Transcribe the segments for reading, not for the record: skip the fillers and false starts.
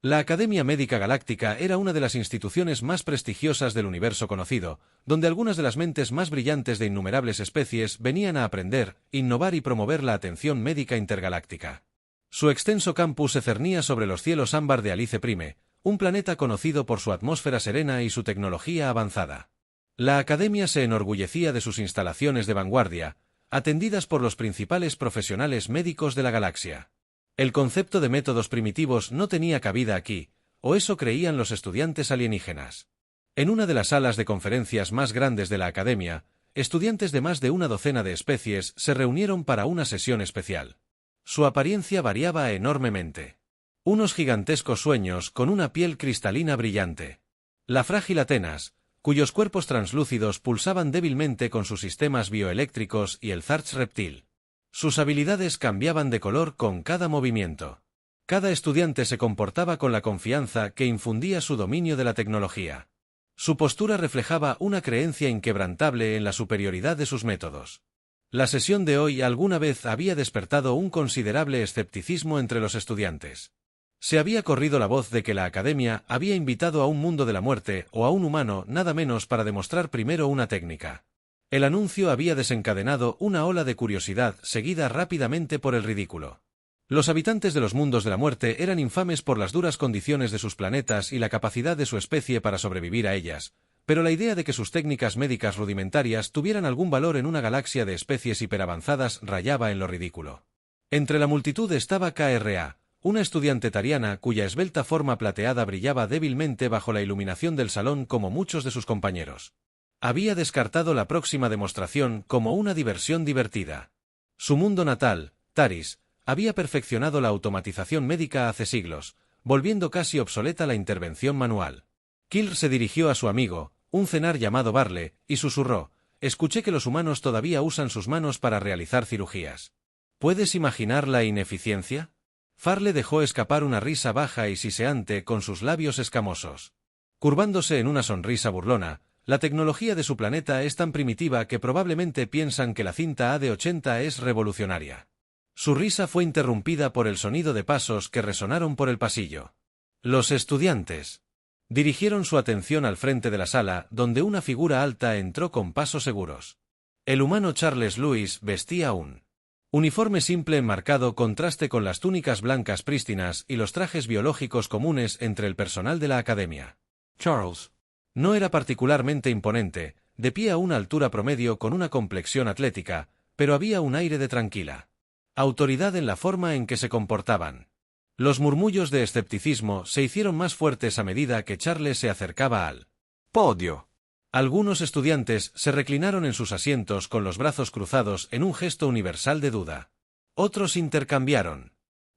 La Academia Médica Galáctica era una de las instituciones más prestigiosas del universo conocido, donde algunas de las mentes más brillantes de innumerables especies venían a aprender, innovar y promover la atención médica intergaláctica. Su extenso campus se cernía sobre los cielos ámbar de Alice Prime, un planeta conocido por su atmósfera serena y su tecnología avanzada. La Academia se enorgullecía de sus instalaciones de vanguardia, atendidas por los principales profesionales médicos de la galaxia. El concepto de métodos primitivos no tenía cabida aquí, o eso creían los estudiantes alienígenas. En una de las salas de conferencias más grandes de la Academia, estudiantes de más de una docena de especies se reunieron para una sesión especial. Su apariencia variaba enormemente. Unos gigantescos sueños con una piel cristalina brillante. La frágil Atenas, cuyos cuerpos translúcidos pulsaban débilmente con sus sistemas bioeléctricos, y el Zarch reptil. Sus habilidades cambiaban de color con cada movimiento. Cada estudiante se comportaba con la confianza que infundía su dominio de la tecnología. Su postura reflejaba una creencia inquebrantable en la superioridad de sus métodos. La sesión de hoy alguna vez había despertado un considerable escepticismo entre los estudiantes. Se había corrido la voz de que la Academia había invitado a un mundo de la muerte o a un humano nada menos para demostrar primero una técnica. El anuncio había desencadenado una ola de curiosidad seguida rápidamente por el ridículo. Los habitantes de los mundos de la muerte eran infames por las duras condiciones de sus planetas y la capacidad de su especie para sobrevivir a ellas, pero la idea de que sus técnicas médicas rudimentarias tuvieran algún valor en una galaxia de especies hiperavanzadas rayaba en lo ridículo. Entre la multitud estaba K.R.A., una estudiante tariana cuya esbelta forma plateada brillaba débilmente bajo la iluminación del salón como muchos de sus compañeros. Había descartado la próxima demostración como una diversión divertida. Su mundo natal, Taris, había perfeccionado la automatización médica hace siglos, volviendo casi obsoleta la intervención manual. Kill se dirigió a su amigo, un cenar llamado Barle, y susurró: «Escuché que los humanos todavía usan sus manos para realizar cirugías. ¿Puedes imaginar la ineficiencia?» Farle dejó escapar una risa baja y siseante con sus labios escamosos. Curvándose en una sonrisa burlona, la tecnología de su planeta es tan primitiva que probablemente piensan que la cinta AD80 es revolucionaria. Su risa fue interrumpida por el sonido de pasos que resonaron por el pasillo. Los estudiantes dirigieron su atención al frente de la sala, donde una figura alta entró con pasos seguros. El humano Charles Lewis vestía un uniforme simple en marcado contraste con las túnicas blancas prístinas y los trajes biológicos comunes entre el personal de la Academia. Charles no era particularmente imponente, de pie a una altura promedio con una complexión atlética, pero había un aire de tranquila autoridad en la forma en que se comportaban. Los murmullos de escepticismo se hicieron más fuertes a medida que Charles se acercaba al podio. Algunos estudiantes se reclinaron en sus asientos con los brazos cruzados en un gesto universal de duda. Otros intercambiaron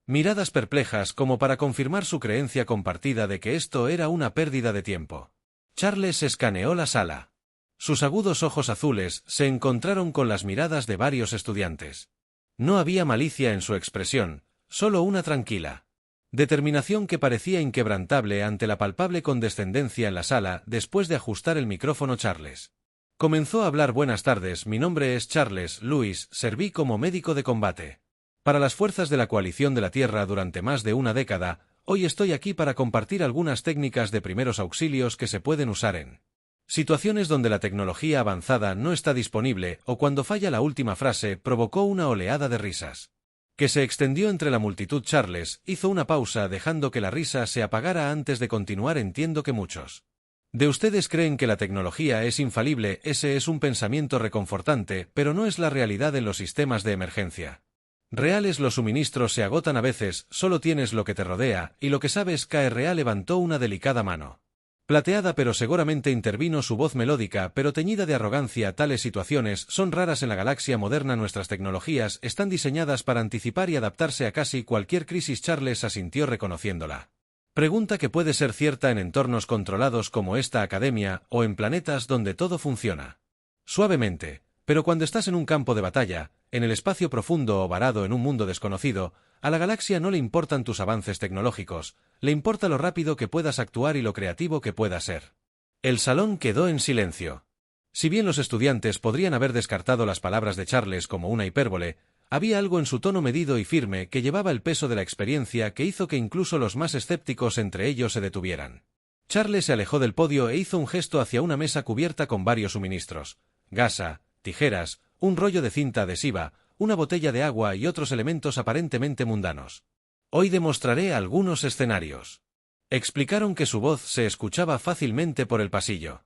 miradas perplejas como para confirmar su creencia compartida de que esto era una pérdida de tiempo. Charles escaneó la sala. Sus agudos ojos azules se encontraron con las miradas de varios estudiantes. No había malicia en su expresión, solo una tranquila determinación que parecía inquebrantable ante la palpable condescendencia en la sala. Después de ajustar el micrófono, Charles comenzó a hablar. «Buenas tardes, mi nombre es Charles Lewis, serví como médico de combate para las fuerzas de la coalición de la Tierra durante más de una década. Hoy estoy aquí para compartir algunas técnicas de primeros auxilios que se pueden usar en situaciones donde la tecnología avanzada no está disponible o cuando falla la última frase». Provocó una oleada de risas que se extendió entre la multitud. Charles hizo una pausa dejando que la risa se apagara antes de continuar. «Entiendo que muchos de ustedes creen que la tecnología es infalible. Ese es un pensamiento reconfortante, pero no es la realidad en los sistemas de emergencia reales. Los suministros se agotan a veces, solo tienes lo que te rodea y lo que sabes». K.R.A. levantó una delicada mano plateada pero seguramente intervino su voz melódica pero teñida de arrogancia. «Tales situaciones son raras en la galaxia moderna. Nuestras tecnologías están diseñadas para anticipar y adaptarse a casi cualquier crisis». Charles asintió reconociéndola pregunta que puede ser cierta en entornos controlados como esta academia o en planetas donde todo funciona suavemente, pero cuando estás en un campo de batalla, en el espacio profundo o varado en un mundo desconocido, a la galaxia no le importan tus avances tecnológicos, le importa lo rápido que puedas actuar y lo creativo que puedas ser. El salón quedó en silencio. Si bien los estudiantes podrían haber descartado las palabras de Charles como una hipérbole, había algo en su tono medido y firme que llevaba el peso de la experiencia que hizo que incluso los más escépticos entre ellos se detuvieran. Charles se alejó del podio e hizo un gesto hacia una mesa cubierta con varios suministros: gasa, tijeras, un rollo de cinta adhesiva, una botella de agua y otros elementos aparentemente mundanos. Hoy demostraré algunos escenarios. Explicaron que su voz se escuchaba fácilmente por el pasillo.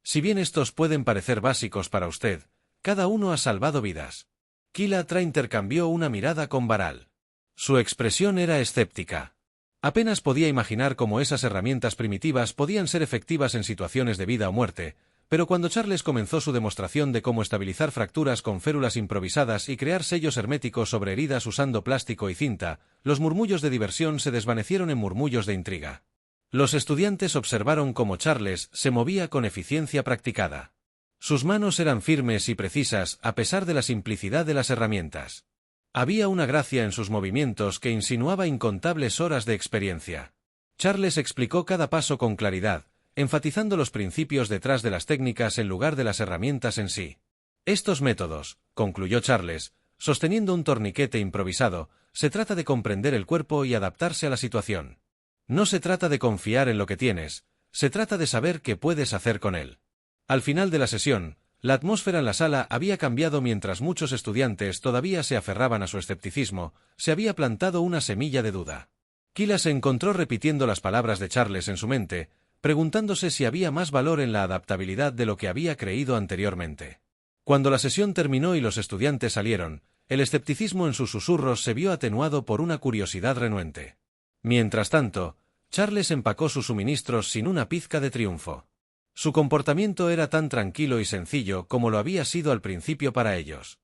Si bien estos pueden parecer básicos para usted, cada uno ha salvado vidas. Kilatra intercambió una mirada con Baral. Su expresión era escéptica. Apenas podía imaginar cómo esas herramientas primitivas podían ser efectivas en situaciones de vida o muerte, pero cuando Charles comenzó su demostración de cómo estabilizar fracturas con férulas improvisadas y crear sellos herméticos sobre heridas usando plástico y cinta, los murmullos de diversión se desvanecieron en murmullos de intriga. Los estudiantes observaron cómo Charles se movía con eficiencia practicada. Sus manos eran firmes y precisas a pesar de la simplicidad de las herramientas. Había una gracia en sus movimientos que insinuaba incontables horas de experiencia. Charles explicó cada paso con claridad, enfatizando los principios detrás de las técnicas en lugar de las herramientas en sí. Estos métodos, concluyó Charles, sosteniendo un torniquete improvisado, se trata de comprender el cuerpo y adaptarse a la situación. No se trata de confiar en lo que tienes, se trata de saber qué puedes hacer con él. Al final de la sesión, la atmósfera en la sala había cambiado mientras muchos estudiantes todavía se aferraban a su escepticismo, se había plantado una semilla de duda. Kila se encontró repitiendo las palabras de Charles en su mente, preguntándose si había más valor en la adaptabilidad de lo que había creído anteriormente. Cuando la sesión terminó y los estudiantes salieron, el escepticismo en sus susurros se vio atenuado por una curiosidad renuente. Mientras tanto, Charles empacó sus suministros sin una pizca de triunfo. Su comportamiento era tan tranquilo y sencillo como lo había sido al principio para ellos.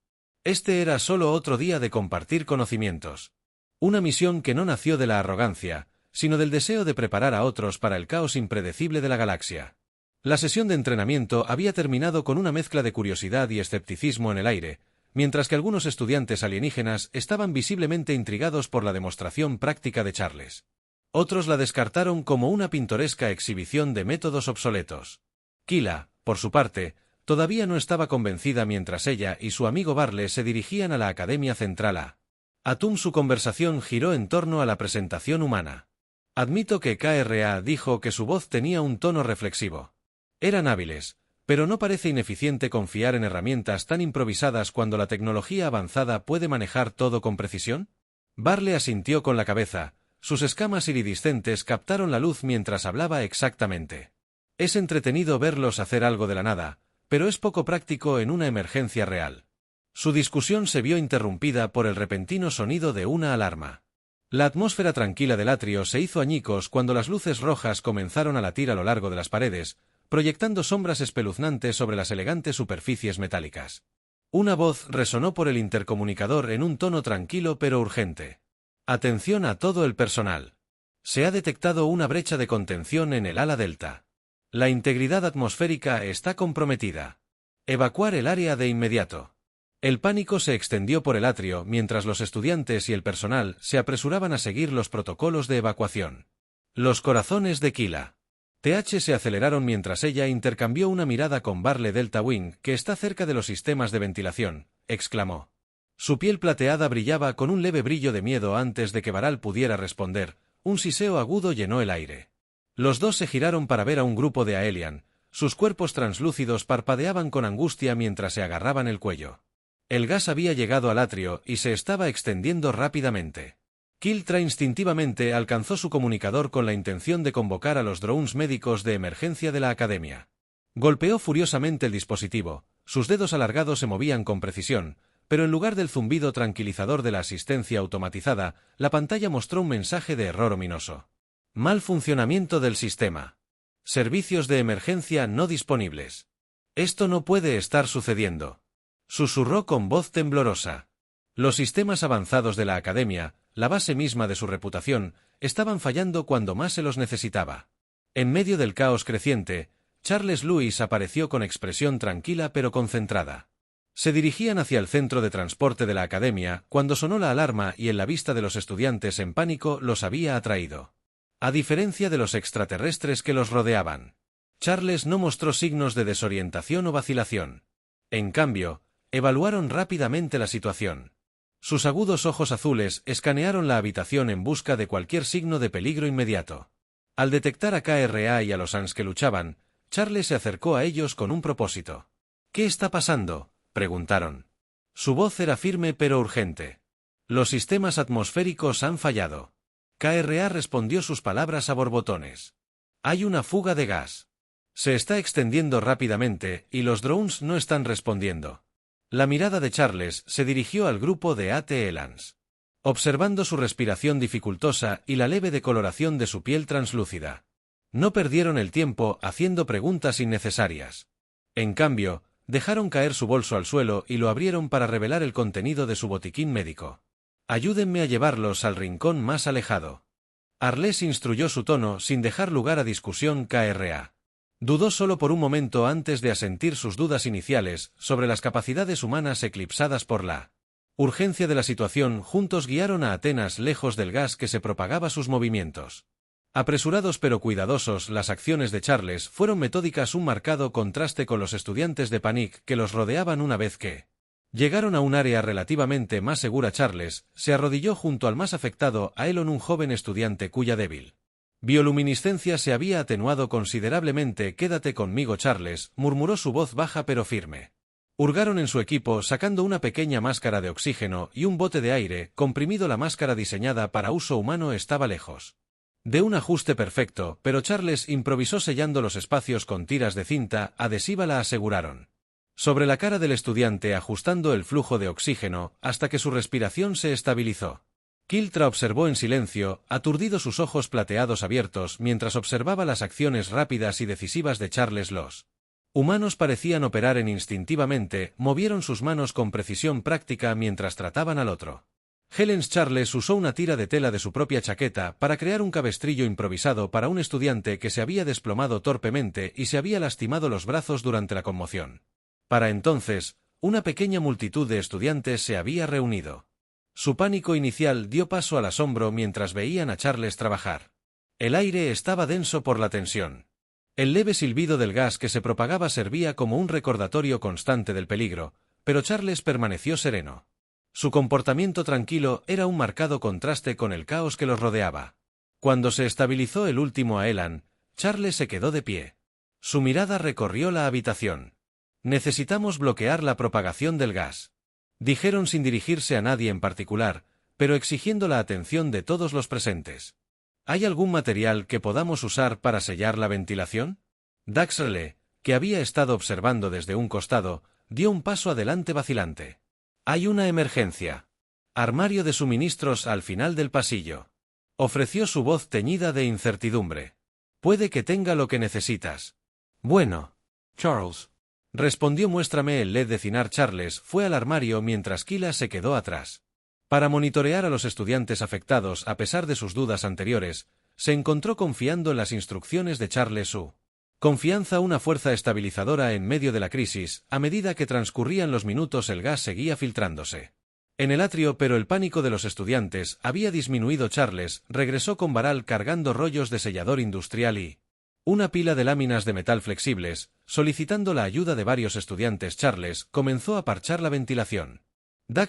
Este era solo otro día de compartir conocimientos. Una misión que no nació de la arrogancia, sino del deseo de preparar a otros para el caos impredecible de la galaxia. La sesión de entrenamiento había terminado con una mezcla de curiosidad y escepticismo en el aire, mientras que algunos estudiantes alienígenas estaban visiblemente intrigados por la demostración práctica de Charles. Otros la descartaron como una pintoresca exhibición de métodos obsoletos. Kila, por su parte, todavía no estaba convencida mientras ella y su amigo Barle se dirigían a la Academia Central A. Atum su conversación giró en torno a la presentación humana. Admito que KRA dijo que su voz tenía un tono reflexivo. Eran hábiles, pero ¿no parece ineficiente confiar en herramientas tan improvisadas cuando la tecnología avanzada puede manejar todo con precisión? Barle asintió con la cabeza. Sus escamas iridiscentes captaron la luz mientras hablaba exactamente. Es entretenido verlos hacer algo de la nada, pero es poco práctico en una emergencia real. Su discusión se vio interrumpida por el repentino sonido de una alarma. La atmósfera tranquila del atrio se hizo añicos cuando las luces rojas comenzaron a latir a lo largo de las paredes, proyectando sombras espeluznantes sobre las elegantes superficies metálicas. Una voz resonó por el intercomunicador en un tono tranquilo pero urgente. Atención a todo el personal. Se ha detectado una brecha de contención en el ala delta. La integridad atmosférica está comprometida. Evacuar el área de inmediato. El pánico se extendió por el atrio mientras los estudiantes y el personal se apresuraban a seguir los protocolos de evacuación. Los corazones de Kila. TH se aceleraron mientras ella intercambió una mirada con Barle Delta Wing, que está cerca de los sistemas de ventilación, exclamó. Su piel plateada brillaba con un leve brillo de miedo antes de que Baral pudiera responder. Un siseo agudo llenó el aire. Los dos se giraron para ver a un grupo de Aelian. Sus cuerpos translúcidos parpadeaban con angustia mientras se agarraban el cuello. El gas había llegado al atrio y se estaba extendiendo rápidamente. Kiltra instintivamente alcanzó su comunicador con la intención de convocar a los drones médicos de emergencia de la academia. Golpeó furiosamente el dispositivo, sus dedos alargados se movían con precisión, pero en lugar del zumbido tranquilizador de la asistencia automatizada, la pantalla mostró un mensaje de error ominoso. Mal funcionamiento del sistema. Servicios de emergencia no disponibles. Esto no puede estar sucediendo. Susurró con voz temblorosa. Los sistemas avanzados de la academia, la base misma de su reputación, estaban fallando cuando más se los necesitaba. En medio del caos creciente, Charles Lewis apareció con expresión tranquila pero concentrada. Se dirigían hacia el centro de transporte de la academia cuando sonó la alarma y en la vista de los estudiantes en pánico los había atraído. A diferencia de los extraterrestres que los rodeaban, Charles no mostró signos de desorientación o vacilación. En cambio, evaluaron rápidamente la situación. Sus agudos ojos azules escanearon la habitación en busca de cualquier signo de peligro inmediato. Al detectar a KRA y a los Ans que luchaban, Charles se acercó a ellos con un propósito. «¿Qué está pasando?», preguntaron. Su voz era firme pero urgente. «Los sistemas atmosféricos han fallado». KRA respondió sus palabras a borbotones. «Hay una fuga de gas. Se está extendiendo rápidamente y los drones no están respondiendo». La mirada de Charles se dirigió al grupo de AT-Elans. Observando su respiración dificultosa y la leve decoloración de su piel translúcida. No perdieron el tiempo haciendo preguntas innecesarias. En cambio, dejaron caer su bolso al suelo y lo abrieron para revelar el contenido de su botiquín médico. «Ayúdenme a llevarlos al rincón más alejado». Arles instruyó su tono sin dejar lugar a discusión. KRA dudó solo por un momento antes de asentir sus dudas iniciales sobre las capacidades humanas eclipsadas por la urgencia de la situación. Juntos guiaron a Atenas lejos del gas que se propagaba sus movimientos. Apresurados pero cuidadosos, las acciones de Charles fueron metódicas, un marcado contraste con los estudiantes de Panic que los rodeaban. Una vez que llegaron a un área relativamente más segura, Charles se arrodilló junto al más afectado, a Elon, un joven estudiante cuya débil bioluminiscencia se había atenuado considerablemente. «Quédate conmigo, Charles», murmuró su voz baja pero firme. Hurgaron en su equipo sacando una pequeña máscara de oxígeno y un bote de aire comprimido. La máscara diseñada para uso humano estaba lejos de un ajuste perfecto, pero Charles improvisó sellando los espacios con tiras de cinta adhesiva. La aseguraron sobre la cara del estudiante, ajustando el flujo de oxígeno hasta que su respiración se estabilizó. Kiltra observó en silencio, aturdido, sus ojos plateados abiertos mientras observaba las acciones rápidas y decisivas de Charles. Los humanos parecían operar instintivamente, movieron sus manos con precisión práctica mientras trataban al otro. Charles usó una tira de tela de su propia chaqueta para crear un cabestrillo improvisado para un estudiante que se había desplomado torpemente y se había lastimado los brazos durante la conmoción. Para entonces, una pequeña multitud de estudiantes se había reunido. Su pánico inicial dio paso al asombro mientras veían a Charles trabajar. El aire estaba denso por la tensión. El leve silbido del gas que se propagaba servía como un recordatorio constante del peligro, pero Charles permaneció sereno. Su comportamiento tranquilo era un marcado contraste con el caos que los rodeaba. Cuando se estabilizó el último Aelan, Charles se quedó de pie. Su mirada recorrió la habitación. «Necesitamos bloquear la propagación del gas», dijeron sin dirigirse a nadie en particular, pero exigiendo la atención de todos los presentes. «¿Hay algún material que podamos usar para sellar la ventilación?». Daxrele, que había estado observando desde un costado, dio un paso adelante vacilante. «Hay una emergencia. Armario de suministros al final del pasillo», ofreció su voz teñida de incertidumbre. «Puede que tenga lo que necesitas». «Bueno, Charles», respondió. «Muéstrame el LED de Cinar». Charles fue al armario mientras Kila se quedó atrás. Para monitorear a los estudiantes afectados a pesar de sus dudas anteriores, se encontró confiando en las instrucciones de Charles. Su confianza, una fuerza estabilizadora en medio de la crisis. A medida que transcurrían los minutos, el gas seguía filtrándose en el atrio, pero el pánico de los estudiantes había disminuido. Charles regresó con varal cargando rollos de sellador industrial y una pila de láminas de metal flexibles. Solicitando la ayuda de varios estudiantes, Charles comenzó a parchar la ventilación.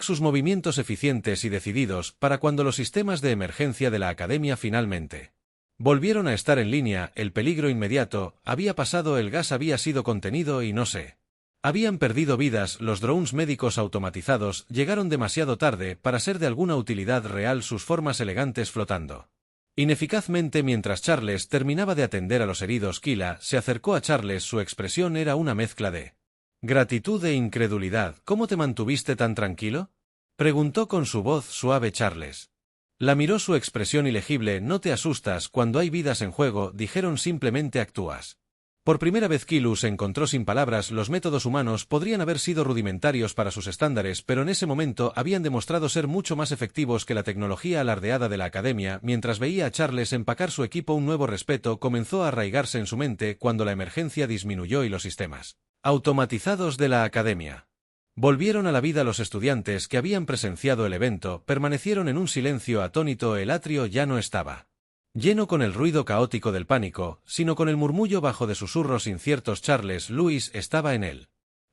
Sus movimientos eficientes y decididos para cuando los sistemas de emergencia de la academia finalmente volvieron a estar en línea. El peligro inmediato había pasado, el gas había sido contenido y no se habían perdido vidas. Los drones médicos automatizados llegaron demasiado tarde para ser de alguna utilidad real, sus formas elegantes flotando ineficazmente mientras Charles terminaba de atender a los heridos. Kila se acercó a Charles. Su expresión era una mezcla de gratitud e incredulidad. «¿Cómo te mantuviste tan tranquilo?», preguntó con su voz suave. Charles la miró, su expresión ilegible. «No te asustas cuando hay vidas en juego», dijeron. «Simplemente actúas». Por primera vez Kilu se encontró sin palabras. Los métodos humanos podrían haber sido rudimentarios para sus estándares, pero en ese momento habían demostrado ser mucho más efectivos que la tecnología alardeada de la academia. Mientras veía a Charles empacar su equipo, un nuevo respeto comenzó a arraigarse en su mente cuando la emergencia disminuyó y los sistemas automatizados de la academia volvieron a la vida. Los estudiantes que habían presenciado el evento permanecieron en un silencio atónito. El atrio ya no estaba lleno con el ruido caótico del pánico, sino con el murmullo bajo de susurros inciertos. Charles Lewis estaba en el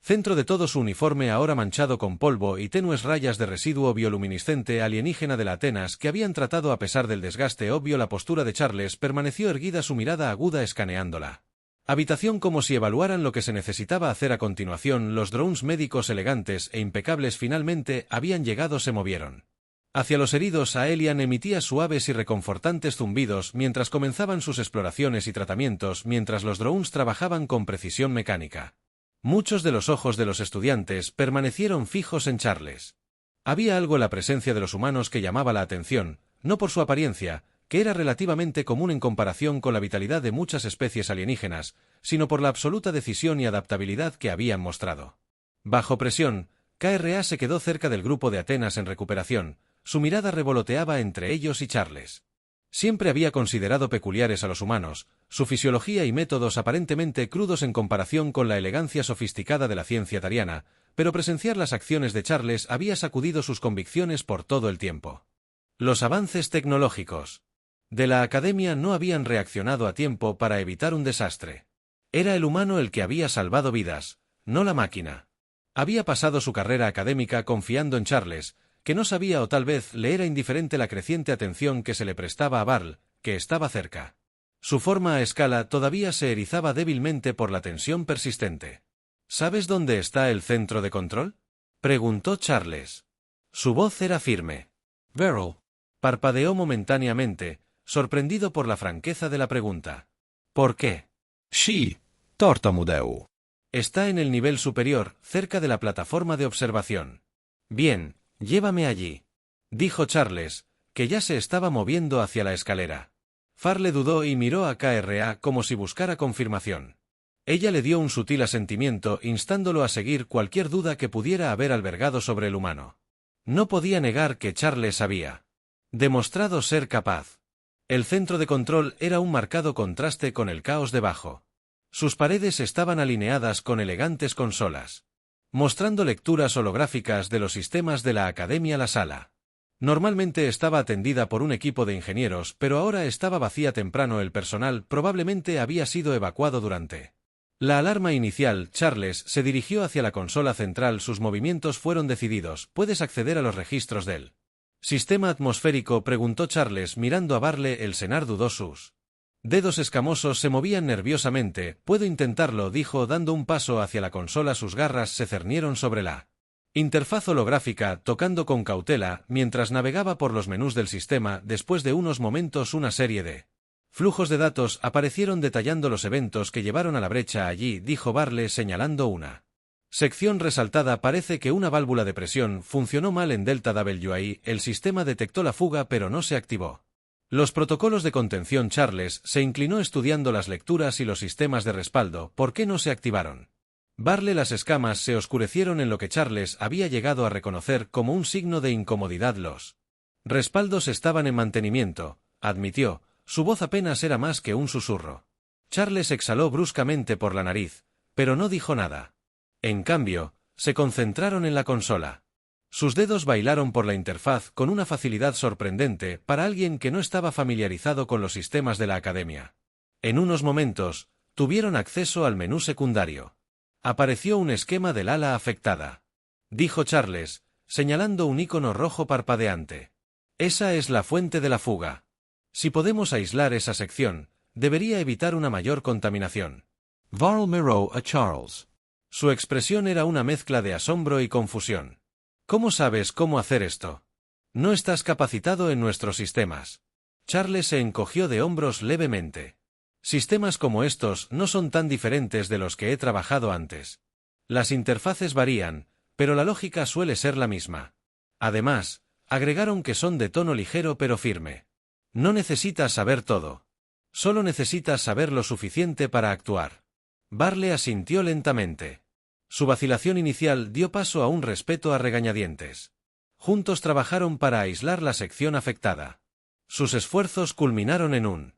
centro de todo su uniforme ahora manchado con polvo y tenues rayas de residuo bioluminiscente alienígena de la Atenas que habían tratado a pesar del desgaste obvio. La postura de Charles permaneció erguida, su mirada aguda escaneándola habitación como si evaluaran lo que se necesitaba hacer a continuación. Los drones médicos elegantes e impecables finalmente habían llegado. Se movieron hacia los heridos. Aelian emitía suaves y reconfortantes zumbidos mientras comenzaban sus exploraciones y tratamientos, mientras los drones trabajaban con precisión mecánica. Muchos de los ojos de los estudiantes permanecieron fijos en Charles. Había algo en la presencia de los humanos que llamaba la atención, no por su apariencia, que era relativamente común en comparación con la vitalidad de muchas especies alienígenas, sino por la absoluta decisión y adaptabilidad que habían mostrado. Bajo presión, KRA se quedó cerca del grupo de Atenas en recuperación. Su mirada revoloteaba entre ellos y Charles. Siempre había considerado peculiares a los humanos, su fisiología y métodos aparentemente crudos en comparación con la elegancia sofisticada de la ciencia tariana, pero presenciar las acciones de Charles había sacudido sus convicciones por todo el tiempo. Los avances tecnológicos de la Academia no habían reaccionado a tiempo para evitar un desastre. Era el humano el que había salvado vidas, no la máquina. Había pasado su carrera académica confiando en Charles, que no sabía o tal vez le era indiferente la creciente atención que se le prestaba a Varl, que estaba cerca. Su forma a escala todavía se erizaba débilmente por la tensión persistente. ¿Sabes dónde está el centro de control?, preguntó Charles. Su voz era firme. Varl parpadeó momentáneamente, sorprendido por la franqueza de la pregunta. ¿Por qué? Sí, tartamudeo. Está en el nivel superior, cerca de la plataforma de observación. Bien, llévame allí, dijo Charles, que ya se estaba moviendo hacia la escalera. Farle dudó y miró a KRA como si buscara confirmación. Ella le dio un sutil asentimiento, instándolo a seguir cualquier duda que pudiera haber albergado sobre el humano. No podía negar que Charles había demostrado ser capaz. El centro de control era un marcado contraste con el caos debajo. Sus paredes estaban alineadas con elegantes consolas, mostrando lecturas holográficas de los sistemas de la Academia. La sala normalmente estaba atendida por un equipo de ingenieros, pero ahora estaba vacía. Temprano el personal probablemente había sido evacuado durante la alarma inicial. Charles se dirigió hacia la consola central. Sus movimientos fueron decididos. ¿Puedes acceder a los registros del sistema atmosférico?, preguntó Charles mirando a Varle. El Senar dudó. Sus dedos escamosos se movían nerviosamente. Puedo intentarlo, dijo dando un paso hacia la consola. Sus garras se cernieron sobre la interfaz holográfica, tocando con cautela, mientras navegaba por los menús del sistema. Después de unos momentos una serie de flujos de datos aparecieron detallando los eventos que llevaron a la brecha. Allí, dijo Varle señalando una sección resaltada. Parece que una válvula de presión funcionó mal en Delta WI. El sistema detectó la fuga pero no se activó los protocolos de contención. Charles se inclinó estudiando las lecturas y los sistemas de respaldo. ¿Por qué no se activaron? Varle. Las escamas se oscurecieron en lo que Charles había llegado a reconocer como un signo de incomodidad. Los respaldos estaban en mantenimiento, admitió. Su voz apenas era más que un susurro. Charles exhaló bruscamente por la nariz, pero no dijo nada. En cambio, se concentraron en la consola. Sus dedos bailaron por la interfaz con una facilidad sorprendente para alguien que no estaba familiarizado con los sistemas de la Academia. En unos momentos, tuvieron acceso al menú secundario. Apareció un esquema del ala afectada, dijo Charles, señalando un icono rojo parpadeante. Esa es la fuente de la fuga. Si podemos aislar esa sección, debería evitar una mayor contaminación. Varl miró a Charles. Su expresión era una mezcla de asombro y confusión. ¿Cómo sabes cómo hacer esto? No estás capacitado en nuestros sistemas. Charles se encogió de hombros levemente. Sistemas como estos no son tan diferentes de los que he trabajado antes. Las interfaces varían, pero la lógica suele ser la misma. Además, agregaron que son de tono ligero pero firme. No necesitas saber todo. Solo necesitas saber lo suficiente para actuar. Varle asintió lentamente. Su vacilación inicial dio paso a un respeto a regañadientes. Juntos trabajaron para aislar la sección afectada. Sus esfuerzos culminaron en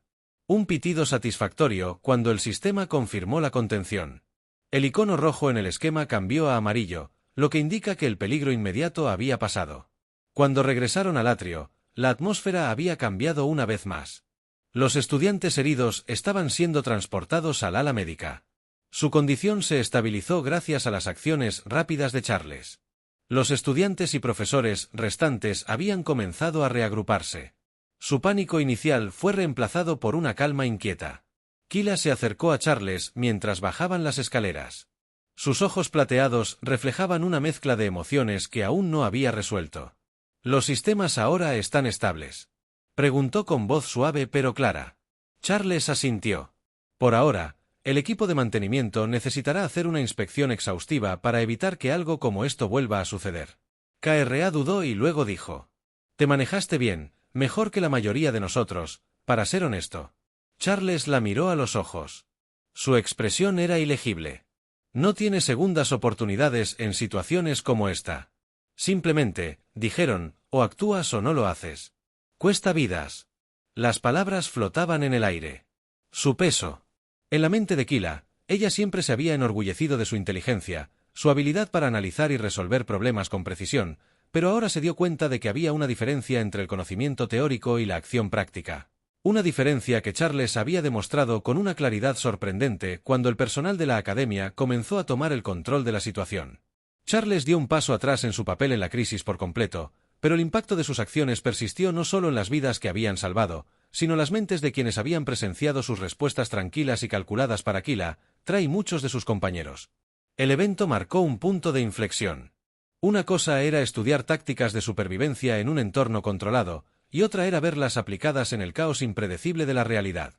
un pitido satisfactorio cuando el sistema confirmó la contención. El icono rojo en el esquema cambió a amarillo, lo que indica que el peligro inmediato había pasado. Cuando regresaron al atrio, la atmósfera había cambiado una vez más. Los estudiantes heridos estaban siendo transportados al ala médica. Su condición se estabilizó gracias a las acciones rápidas de Charles. Los estudiantes y profesores restantes habían comenzado a reagruparse. Su pánico inicial fue reemplazado por una calma inquieta. Kila se acercó a Charles mientras bajaban las escaleras. Sus ojos plateados reflejaban una mezcla de emociones que aún no había resuelto. «¿Los sistemas ahora están estables?», preguntó con voz suave pero clara. Charles asintió. Por ahora, el equipo de mantenimiento necesitará hacer una inspección exhaustiva para evitar que algo como esto vuelva a suceder. KRA dudó y luego dijo: «Te manejaste bien, mejor que la mayoría de nosotros, para ser honesto». Charles la miró a los ojos. Su expresión era ilegible. «No tiene segundas oportunidades en situaciones como esta. Simplemente, dijeron, o actúas o no lo haces. Cuesta vidas». Las palabras flotaban en el aire. Su peso. En la mente de Kila, ella siempre se había enorgullecido de su inteligencia, su habilidad para analizar y resolver problemas con precisión, pero ahora se dio cuenta de que había una diferencia entre el conocimiento teórico y la acción práctica. Una diferencia que Charles había demostrado con una claridad sorprendente cuando el personal de la academia comenzó a tomar el control de la situación. Charles dio un paso atrás en su papel en la crisis por completo, pero el impacto de sus acciones persistió no solo en las vidas que habían salvado, sino en las mentes de quienes habían presenciado sus respuestas tranquilas y calculadas para Kila, Tra y muchos de sus compañeros. El evento marcó un punto de inflexión. Una cosa era estudiar tácticas de supervivencia en un entorno controlado, y otra era verlas aplicadas en el caos impredecible de la realidad.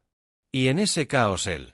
Y en ese caos el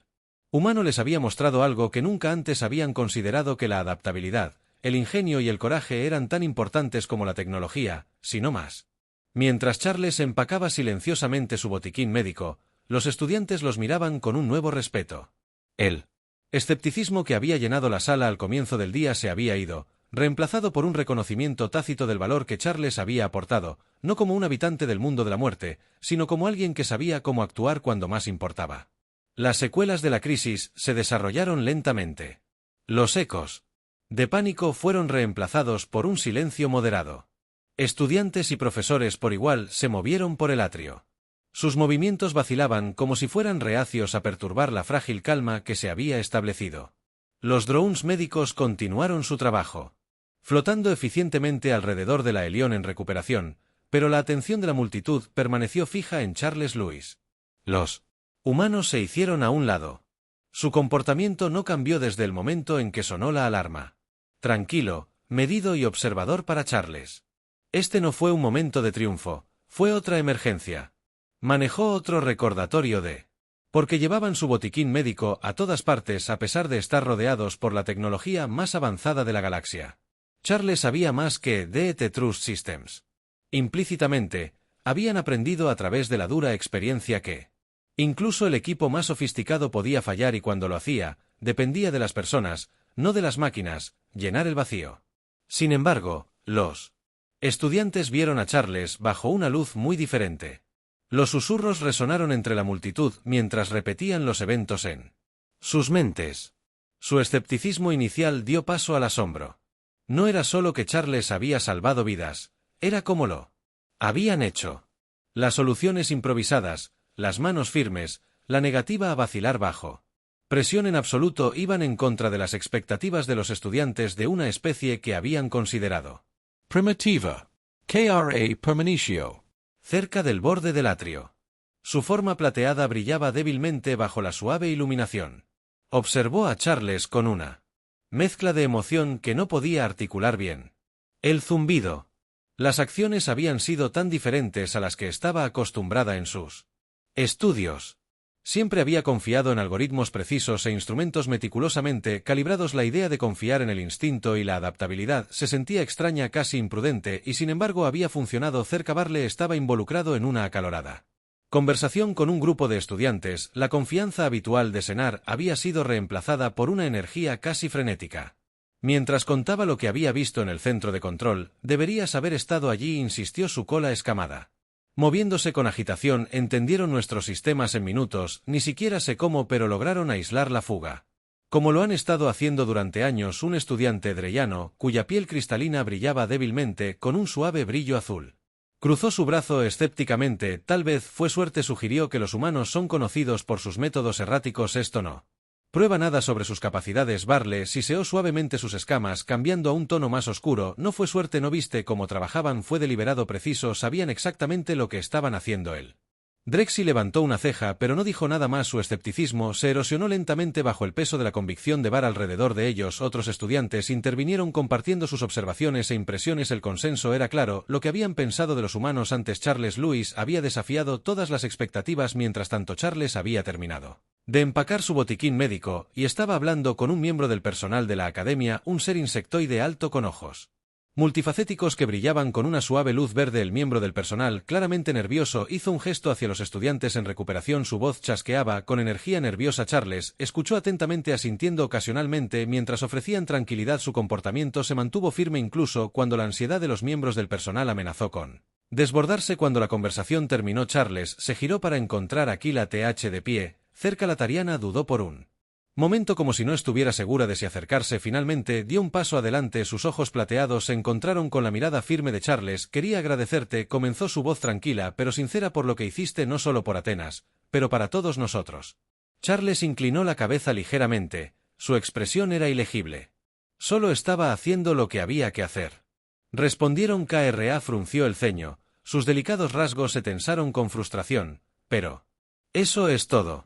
humano les había mostrado algo que nunca antes habían considerado: que la adaptabilidad, el ingenio y el coraje eran tan importantes como la tecnología, si no más. Mientras Charles empacaba silenciosamente su botiquín médico, los estudiantes los miraban con un nuevo respeto. El escepticismo que había llenado la sala al comienzo del día se había ido, reemplazado por un reconocimiento tácito del valor que Charles había aportado, no como un habitante del mundo de la muerte, sino como alguien que sabía cómo actuar cuando más importaba. Las secuelas de la crisis se desarrollaron lentamente. Los ecos de pánico fueron reemplazados por un silencio moderado. Estudiantes y profesores por igual se movieron por el atrio. Sus movimientos vacilaban como si fueran reacios a perturbar la frágil calma que se había establecido. Los drones médicos continuaron su trabajo, flotando eficientemente alrededor de la Elión en recuperación, pero la atención de la multitud permaneció fija en Charles Lewis. Los humanos se hicieron a un lado. Su comportamiento no cambió desde el momento en que sonó la alarma. Tranquilo, medido y observador para Charles. Este no fue un momento de triunfo, fue otra emergencia. Manejó otro recordatorio de porque llevaban su botiquín médico a todas partes a pesar de estar rodeados por la tecnología más avanzada de la galaxia. Charles sabía más que DET Trust Systems. Implícitamente, habían aprendido a través de la dura experiencia que incluso el equipo más sofisticado podía fallar y cuando lo hacía, dependía de las personas, no de las máquinas, llenar el vacío. Sin embargo, los estudiantes vieron a Charles bajo una luz muy diferente. Los susurros resonaron entre la multitud mientras repetían los eventos en sus mentes. Su escepticismo inicial dio paso al asombro. No era solo que Charles había salvado vidas, era como lo habían hecho. Las soluciones improvisadas, las manos firmes, la negativa a vacilar bajo presión en absoluto iban en contra de las expectativas de los estudiantes de una especie que habían considerado primitiva. KRA permanitio. Cerca del borde del atrio. Su forma plateada brillaba débilmente bajo la suave iluminación. Observó a Charles con una mezcla de emoción que no podía articular bien. El zumbido. Las acciones habían sido tan diferentes a las que estaba acostumbrada en sus estudios. Siempre había confiado en algoritmos precisos e instrumentos meticulosamente calibrados. La idea de confiar en el instinto y la adaptabilidad se sentía extraña, casi imprudente, y sin embargo había funcionado. Cerca Barle estaba involucrado en una acalorada conversación con un grupo de estudiantes. La confianza habitual de Senar había sido reemplazada por una energía casi frenética. Mientras contaba lo que había visto en el centro de control, deberías haber estado allí, insistió, su cola escamada. Moviéndose con agitación, entendieron nuestros sistemas en minutos, ni siquiera sé cómo, pero lograron aislar la fuga. Como lo han estado haciendo durante años. Un estudiante dreyano, cuya piel cristalina brillaba débilmente con un suave brillo azul, cruzó su brazo escépticamente. Tal vez fue suerte, sugirió, que los humanos son conocidos por sus métodos erráticos. Esto no Prueba nada sobre sus capacidades. Barle siseó suavemente sus escamas, cambiando a un tono más oscuro. No fue suerte, no viste cómo trabajaban, fue deliberado, preciso, sabían exactamente lo que estaban haciendo él. Drexy levantó una ceja, pero no dijo nada más. Su escepticismo se erosionó lentamente bajo el peso de la convicción de Bar. Alrededor de ellos, otros estudiantes intervinieron compartiendo sus observaciones e impresiones. El consenso era claro: lo que habían pensado de los humanos antes. Charles Lewis había desafiado todas las expectativas. Mientras tanto, Charles había terminado de empacar su botiquín médico y estaba hablando con un miembro del personal de la academia, un ser insectoide alto con ojos multifacéticos que brillaban con una suave luz verde. El miembro del personal, claramente nervioso, hizo un gesto hacia los estudiantes en recuperación. Su voz chasqueaba con energía nerviosa. Charles escuchó atentamente, asintiendo ocasionalmente mientras ofrecían tranquilidad. Su comportamiento se mantuvo firme incluso cuando la ansiedad de los miembros del personal amenazó con desbordarse. Cuando la conversación terminó, Charles se giró para encontrar a Kyla Th de pie cerca. La Tariana dudó por un momento, como si no estuviera segura de si acercarse. Finalmente dio un paso adelante. Sus ojos plateados se encontraron con la mirada firme de Charles. Quería agradecerte, comenzó su voz tranquila pero sincera, por lo que hiciste, no solo por Atenas, pero para todos nosotros. Charles inclinó la cabeza ligeramente. Su expresión era ilegible. Solo estaba haciendo lo que había que hacer. Respondieron. Kra frunció el ceño. Sus delicados rasgos se tensaron con frustración. Pero eso es todo.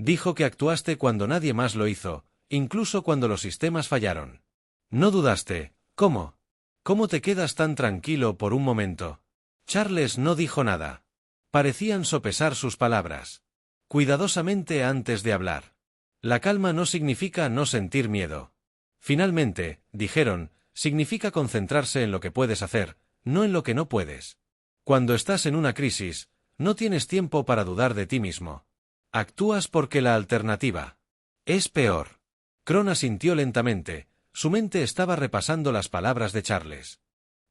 Dijo que actuaste cuando nadie más lo hizo, incluso cuando los sistemas fallaron. No dudaste. ¿Cómo? ¿Cómo te quedas tan tranquilo por un momento? Charles no dijo nada. Parecían sopesar sus palabras cuidadosamente antes de hablar. La calma no significa no sentir miedo. Finalmente, dijeron, significa concentrarse en lo que puedes hacer, no en lo que no puedes. Cuando estás en una crisis, no tienes tiempo para dudar de ti mismo. Actúas porque la alternativa es peor. Cron asintió lentamente. Su mente estaba repasando las palabras de Charles.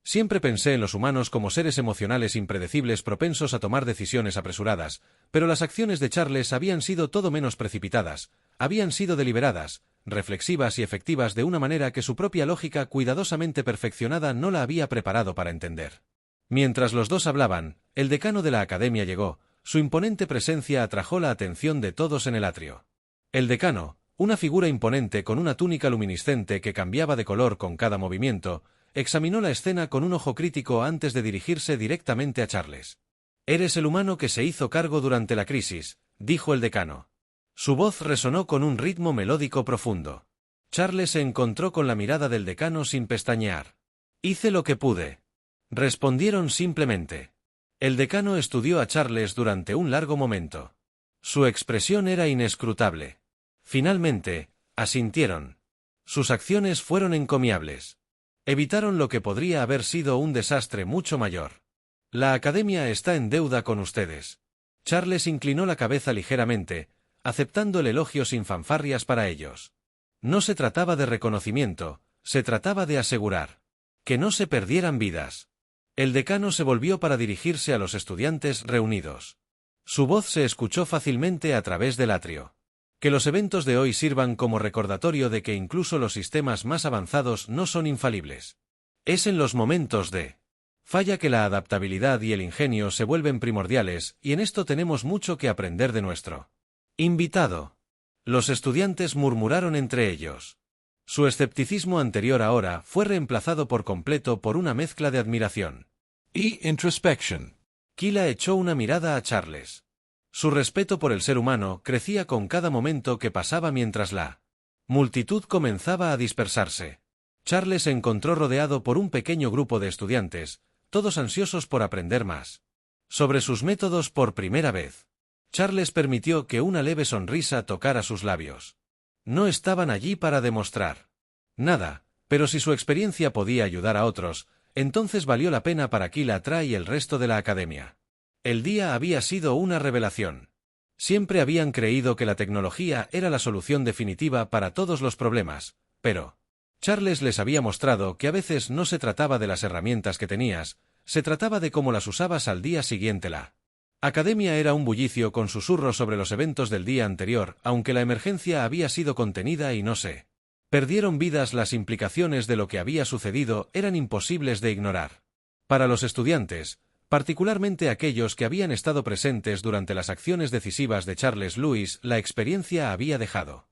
Siempre pensé en los humanos como seres emocionales impredecibles, propensos a tomar decisiones apresuradas, pero las acciones de Charles habían sido todo menos precipitadas, habían sido deliberadas, reflexivas y efectivas de una manera que su propia lógica cuidadosamente perfeccionada no la había preparado para entender. Mientras los dos hablaban, el decano de la academia llegó. Su imponente presencia atrajo la atención de todos en el atrio. El decano, una figura imponente con una túnica luminiscente que cambiaba de color con cada movimiento, examinó la escena con un ojo crítico antes de dirigirse directamente a Charles. «Eres el humano que se hizo cargo durante la crisis», dijo el decano. Su voz resonó con un ritmo melódico profundo. Charles se encontró con la mirada del decano sin pestañear. «Hice lo que pude», respondieron simplemente. El decano estudió a Charles durante un largo momento. Su expresión era inescrutable. Finalmente, asintieron. Sus acciones fueron encomiables. Evitaron lo que podría haber sido un desastre mucho mayor. La academia está en deuda con ustedes. Charles inclinó la cabeza ligeramente, aceptando el elogio sin fanfarrias para ellos. No se trataba de reconocimiento, se trataba de asegurar que no se perdieran vidas. El decano se volvió para dirigirse a los estudiantes reunidos. Su voz se escuchó fácilmente a través del atrio. Que los eventos de hoy sirvan como recordatorio de que incluso los sistemas más avanzados no son infalibles. Es en los momentos de falla que la adaptabilidad y el ingenio se vuelven primordiales, y en esto tenemos mucho que aprender de nuestro invitado. Los estudiantes murmuraron entre ellos. Su escepticismo anterior ahora fue reemplazado por completo por una mezcla de admiración y introspection. Kyla echó una mirada a Charles. Su respeto por el ser humano crecía con cada momento que pasaba mientras la multitud comenzaba a dispersarse. Charles se encontró rodeado por un pequeño grupo de estudiantes, todos ansiosos por aprender más sobre sus métodos por primera vez. Charles permitió que una leve sonrisa tocara sus labios. No estaban allí para demostrar nada, pero si su experiencia podía ayudar a otros, entonces valió la pena para Kyla Th y el resto de la academia. El día había sido una revelación. Siempre habían creído que la tecnología era la solución definitiva para todos los problemas, pero Charles les había mostrado que a veces no se trataba de las herramientas que tenías, se trataba de cómo las usabas al día siguiente. La academia era un bullicio con susurros sobre los eventos del día anterior, aunque la emergencia había sido contenida y no se perdieron vidas. Las implicaciones de lo que había sucedido eran imposibles de ignorar. Para los estudiantes, particularmente aquellos que habían estado presentes durante las acciones decisivas de Charles Lewis, la experiencia había dejado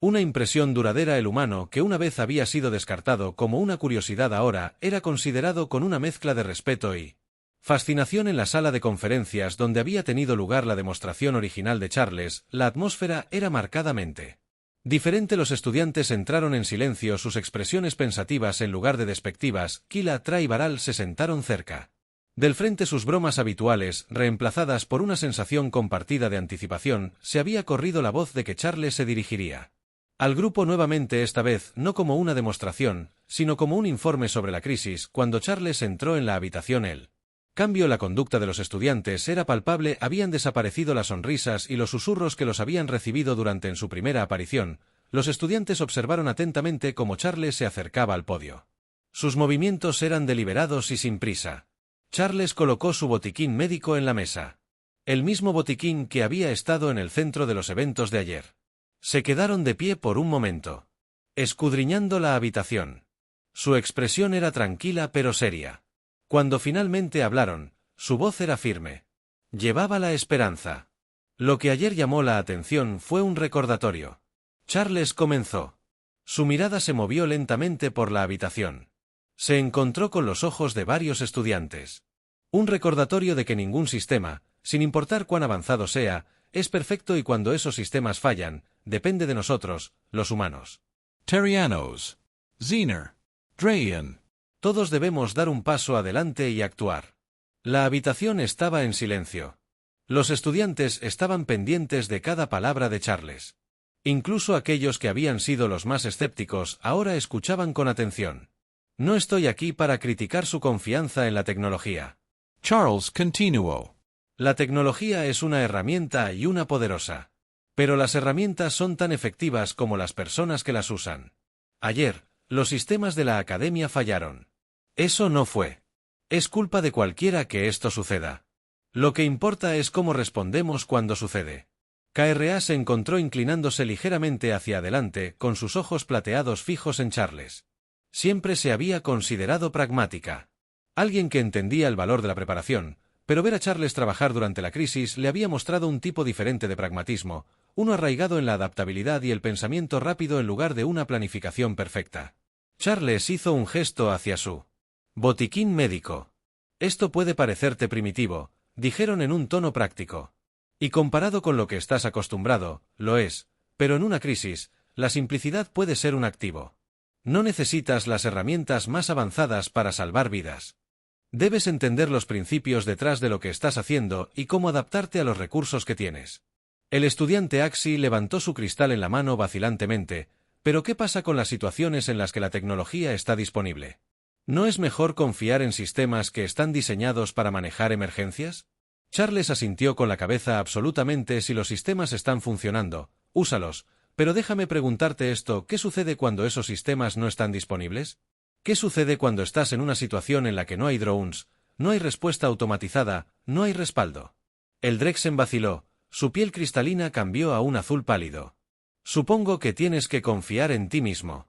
Una impresión duradera. El humano, que una vez había sido descartado como una curiosidad, ahora era considerado con una mezcla de respeto y fascinación. En la sala de conferencias donde había tenido lugar la demostración original de Charles, la atmósfera era marcadamente diferente. Los estudiantes entraron en silencio, sus expresiones pensativas en lugar de despectivas. Kila, Tra y Baral se sentaron cerca del frente. Sus bromas habituales, reemplazadas por una sensación compartida de anticipación, se había corrido la voz de que Charles se dirigiría al grupo nuevamente, esta vez no como una demostración, sino como un informe sobre la crisis. Cuando Charles entró en la habitación, el cambio en la conducta de los estudiantes era palpable. Habían desaparecido las sonrisas y los susurros que los habían recibido durante en su primera aparición. Los estudiantes observaron atentamente cómo Charles se acercaba al podio. Sus movimientos eran deliberados y sin prisa. Charles colocó su botiquín médico en la mesa. El mismo botiquín que había estado en el centro de los eventos de ayer. Se quedaron de pie por un momento, escudriñando la habitación. Su expresión era tranquila pero seria. Cuando finalmente hablaron, su voz era firme. Llevaba la esperanza. Lo que ayer llamó la atención fue un recordatorio. Charles comenzó. Su mirada se movió lentamente por la habitación. Se encontró con los ojos de varios estudiantes. Un recordatorio de que ningún sistema, sin importar cuán avanzado sea, es perfecto, y cuando esos sistemas fallan, depende de nosotros, los humanos. Terrianos, Zener, Drayan. Todos debemos dar un paso adelante y actuar. La habitación estaba en silencio. Los estudiantes estaban pendientes de cada palabra de Charles. Incluso aquellos que habían sido los más escépticos ahora escuchaban con atención. No estoy aquí para criticar su confianza en la tecnología. Charles continuó. La tecnología es una herramienta y una poderosa. Pero las herramientas son tan efectivas como las personas que las usan. Ayer, los sistemas de la academia fallaron. Eso no fue. Es culpa de cualquiera que esto suceda. Lo que importa es cómo respondemos cuando sucede. KRA se encontró inclinándose ligeramente hacia adelante, con sus ojos plateados fijos en Charles. Siempre se había considerado pragmática. Alguien que entendía el valor de la preparación, pero ver a Charles trabajar durante la crisis le había mostrado un tipo diferente de pragmatismo, uno arraigado en la adaptabilidad y el pensamiento rápido en lugar de una planificación perfecta. Charles hizo un gesto hacia su botiquín médico. Esto puede parecerte primitivo, dijeron en un tono práctico. Y comparado con lo que estás acostumbrado, lo es, pero en una crisis, la simplicidad puede ser un activo. No necesitas las herramientas más avanzadas para salvar vidas. Debes entender los principios detrás de lo que estás haciendo y cómo adaptarte a los recursos que tienes. El estudiante Axi levantó su cristal en la mano vacilantemente. ¿Pero qué pasa con las situaciones en las que la tecnología está disponible? ¿No es mejor confiar en sistemas que están diseñados para manejar emergencias? Charles asintió con la cabeza. Absolutamente. Si los sistemas están funcionando, úsalos. Pero déjame preguntarte esto, ¿qué sucede cuando esos sistemas no están disponibles? ¿Qué sucede cuando estás en una situación en la que no hay drones, no hay respuesta automatizada, no hay respaldo? El Drexen vaciló, su piel cristalina cambió a un azul pálido. Supongo que tienes que confiar en ti mismo.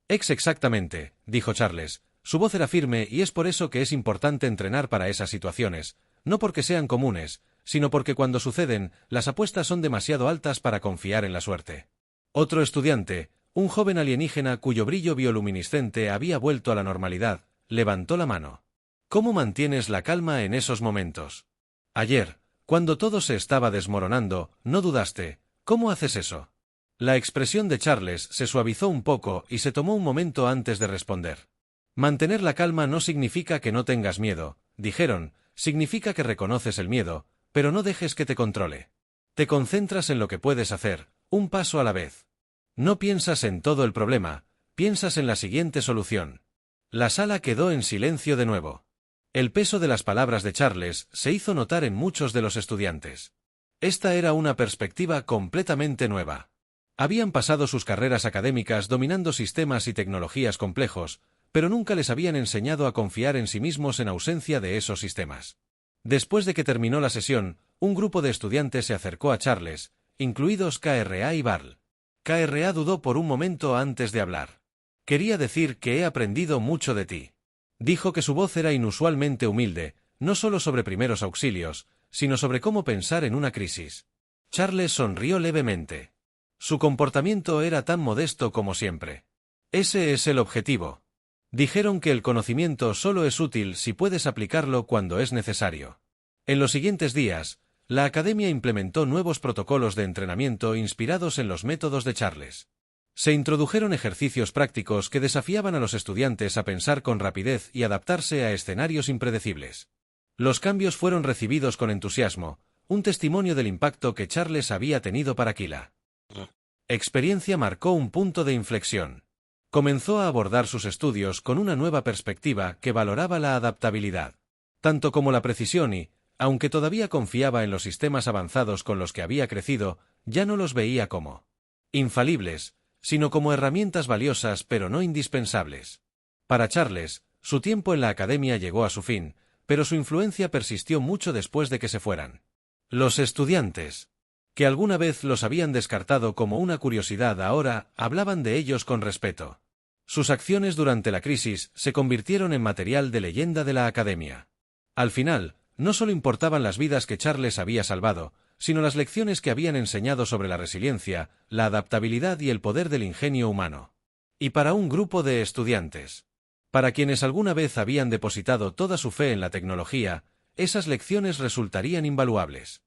Exactamente, dijo Charles. Su voz era firme y es por eso que es importante entrenar para esas situaciones, no porque sean comunes, sino porque cuando suceden, las apuestas son demasiado altas para confiar en la suerte. Otro estudiante, un joven alienígena cuyo brillo bioluminiscente había vuelto a la normalidad, levantó la mano. ¿Cómo mantienes la calma en esos momentos? Ayer, cuando todo se estaba desmoronando, no dudaste. ¿Cómo haces eso? La expresión de Charles se suavizó un poco y se tomó un momento antes de responder. Mantener la calma no significa que no tengas miedo, dijeron, significa que reconoces el miedo, pero no dejes que te controle. Te concentras en lo que puedes hacer, un paso a la vez. No piensas en todo el problema, piensas en la siguiente solución. La sala quedó en silencio de nuevo. El peso de las palabras de Charles se hizo notar en muchos de los estudiantes. Esta era una perspectiva completamente nueva. Habían pasado sus carreras académicas dominando sistemas y tecnologías complejos, pero nunca les habían enseñado a confiar en sí mismos en ausencia de esos sistemas. Después de que terminó la sesión, un grupo de estudiantes se acercó a Charles, incluidos KRA y Barl. KRA dudó por un momento antes de hablar. Quería decir que he aprendido mucho de ti. Dijo que su voz era inusualmente humilde, no solo sobre primeros auxilios, sino sobre cómo pensar en una crisis. Charles sonrió levemente. Su comportamiento era tan modesto como siempre. Ese es el objetivo. Dijeron que el conocimiento solo es útil si puedes aplicarlo cuando es necesario. En los siguientes días, la academia implementó nuevos protocolos de entrenamiento inspirados en los métodos de Charles. Se introdujeron ejercicios prácticos que desafiaban a los estudiantes a pensar con rapidez y adaptarse a escenarios impredecibles. Los cambios fueron recibidos con entusiasmo, un testimonio del impacto que Charles había tenido para Kila. Experiencia marcó un punto de inflexión. Comenzó a abordar sus estudios con una nueva perspectiva que valoraba la adaptabilidad, tanto como la precisión y, aunque todavía confiaba en los sistemas avanzados con los que había crecido, ya no los veía como infalibles, sino como herramientas valiosas pero no indispensables. Para Charles, su tiempo en la academia llegó a su fin, pero su influencia persistió mucho después de que se fueran. Los estudiantes, que alguna vez los habían descartado como una curiosidad, ahora hablaban de ellos con respeto. Sus acciones durante la crisis se convirtieron en material de leyenda de la academia. Al final, no solo importaban las vidas que Charles había salvado, sino las lecciones que habían enseñado sobre la resiliencia, la adaptabilidad y el poder del ingenio humano. Y para un grupo de estudiantes, para quienes alguna vez habían depositado toda su fe en la tecnología, esas lecciones resultarían invaluables.